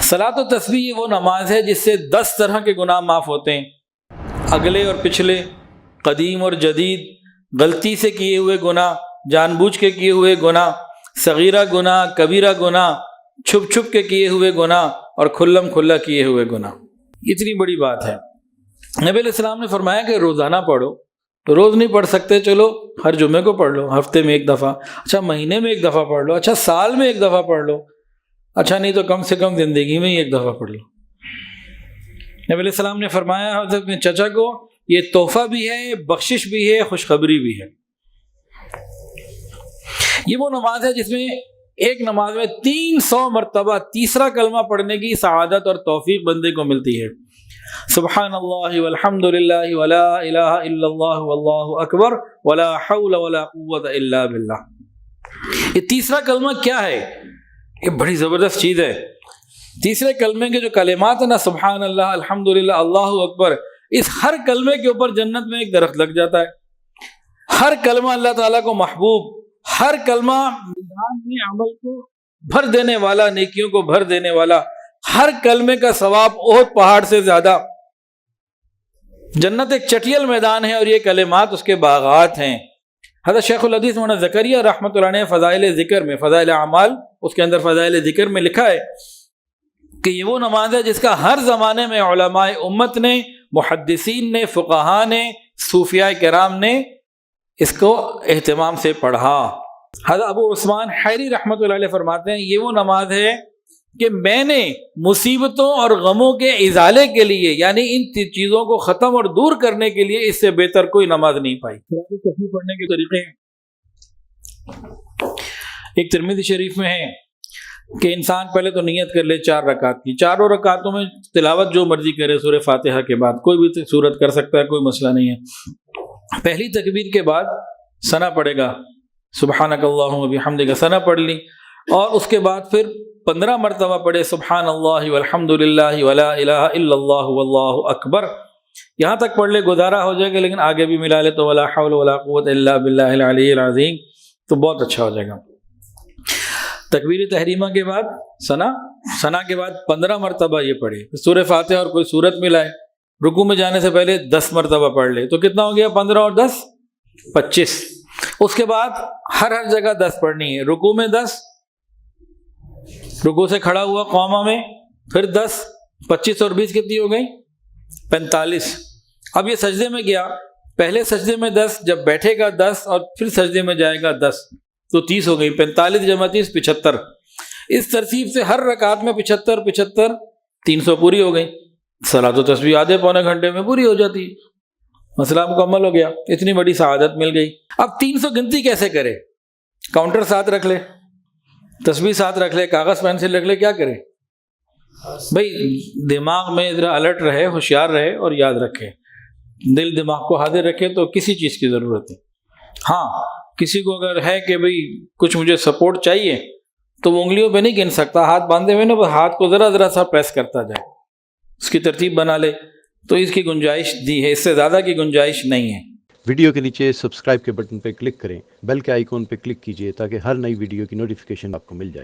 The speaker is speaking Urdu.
صلاۃ و تسبیح وہ نماز ہے جس سے 10 طرح کے گناہ معاف ہوتے ہیں، اگلے اور پچھلے، قدیم اور جدید، غلطی سے کیے ہوئے گناہ، جان بوجھ کے کیے ہوئے گناہ، صغیرہ گناہ، کبیرہ گناہ، چھپ چھپ کے کیے ہوئے گناہ اور کھلم کھلا کیے ہوئے گناہ۔ اتنی بڑی بات ہے۔ نبی علیہ السلام نے فرمایا کہ روزانہ پڑھو، تو روز نہیں پڑھ سکتے، چلو ہر جمعے کو پڑھ لو، ہفتے میں ایک دفعہ، اچھا مہینے میں ایک دفعہ پڑھ لو، اچھا سال میں ایک دفعہ پڑھ لو، اچھا نہیں تو کم سے کم زندگی میں ہی ایک دفعہ پڑھ لو۔ نبی علیہ السلام نے فرمایا حضرت اپنے چچا کو، یہ تحفہ بھی ہے، بخشش بھی ہے، خوشخبری بھی ہے۔ یہ وہ نماز ہے جس میں ایک نماز میں 300 مرتبہ تیسرا کلمہ پڑھنے کی سعادت اور توفیق بندے کو ملتی ہے۔ سبحان اللہ والحمد للہ ولا الہ الا اللہ واللہ اکبر ولا حول ولا قوت الا باللہ۔ یہ تیسرا کلمہ کیا ہے؟ یہ بڑی زبردست چیز ہے۔ تیسرے کلمے کے جو کلمات ہیں نا، سبحان اللہ، الحمد للہ، اللہ اکبر، اس ہر کلمے کے اوپر جنت میں ایک درخت لگ جاتا ہے۔ ہر کلمہ اللہ تعالیٰ کو محبوب، ہر کلمہ میدان میں عمل کو بھر دینے والا، نیکیوں کو بھر دینے والا، ہر کلمے کا ثواب احد پہاڑ سے زیادہ۔ جنت ایک چٹیل میدان ہے اور یہ کلمات اس کے باغات ہیں۔ حضرت شیخ الحدیث مولانا زکریا رحمۃ اللہ علیہ فضائل ذکر میں، فضائل اعمال، اس کے اندر فضائل ذکر میں لکھا ہے کہ یہ وہ نماز ہے جس کا ہر زمانے میں علماء امت نے، محدثین نے، فقہاء نے، صوفیاء کرام نے اس کو اہتمام سے پڑھا۔ حضرت ابو عثمان حیری رحمۃ اللہ علیہ فرماتے ہیں یہ وہ نماز ہے کہ میں نے مصیبتوں اور غموں کے ازالے کے لیے، یعنی ان چیزوں کو ختم اور دور کرنے کے لیے اس سے بہتر کوئی نماز نہیں پائی۔ تسبیح پڑھنے کے طریقے ہیں، ایک ترمذی شریف میں ہے کہ انسان پہلے تو نیت کر لے 4 رکعت کی، چاروں رکعتوں میں تلاوت جو مرضی کرے سورہ فاتحہ کے بعد، کوئی بھی سورت کر سکتا ہے، کوئی مسئلہ نہیں ہے۔ پہلی تکبیر کے بعد ثنا پڑھے گا، سبحانک اللہم وبحمدک، ثنا پڑھ لی، اور اس کے بعد پھر 15 مرتبہ پڑھے سبحان اللہ والحمد للہ ولا الہ الا اللہ واللہ اکبر، یہاں تک پڑھ لے گزارا ہو جائے گا، لیکن آگے بھی ملا لے تو ولا حول ولا قوت الا باللہ العلی العظیم، تو بہت اچھا ہو جائے گا۔ تکبیر تحریمہ کے بعد ثنا کے بعد 15 مرتبہ یہ پڑھے، سورہ فاتحہ اور کوئی سورت ملائے، رکوع میں جانے سے پہلے 10 مرتبہ پڑھ لے، تو کتنا ہو گیا؟ 15 اور 10 25۔ اس کے بعد ہر جگہ 10 پڑھنی ہے، رکوع میں 10، رکوع سے کھڑا ہوا قوما میں پھر 10، 25 اور 20 کتنی ہو گئی؟ 45۔ اب یہ سجدے میں گیا، پہلے سجدے میں 10، جب بیٹھے گا 10، اور پھر سجدے میں جائے گا 10، تو 30 ہو گئی، 45 جمع 30 75۔ اس ترتیب سے ہر رکعت میں 75 75، 300 پوری ہو گئی۔ صلاۃ و تسبیح آدھے پونے گھنٹے میں پوری ہو جاتی ہے، مسئلہ مکمل ہو گیا، اتنی بڑی سعادت مل گئی۔ اب 300 گنتی کیسے کرے؟ کاؤنٹر ساتھ رکھ لے، تسبیح ساتھ رکھ لے، کاغذ پینسل رکھ لے، کیا کرے بھائی؟ دماغ میں ذرا الرٹ رہے، ہوشیار رہے اور یاد رکھے، دل دماغ کو حاضر رکھے تو کسی چیز کی ضرورت ہے۔ ہاں کسی کو اگر ہے کہ بھئی کچھ مجھے سپورٹ چاہیے تو وہ انگلیوں پہ نہیں گن سکتا، ہاتھ باندھے ہوئے نا، بس ہاتھ کو ذرا ذرا سا پریس کرتا جائے، اس کی ترتیب بنا لے، تو اس کی گنجائش دی ہے، اس سے زیادہ کی گنجائش نہیں ہے۔ ویڈیو کے نیچے سبسکرائب کے بٹن پہ کلک کریں، بیل کے آئیکن پہ کلک کیجئے تاکہ ہر نئی ویڈیو کی نوٹیفیکیشن آپ کو مل جائے۔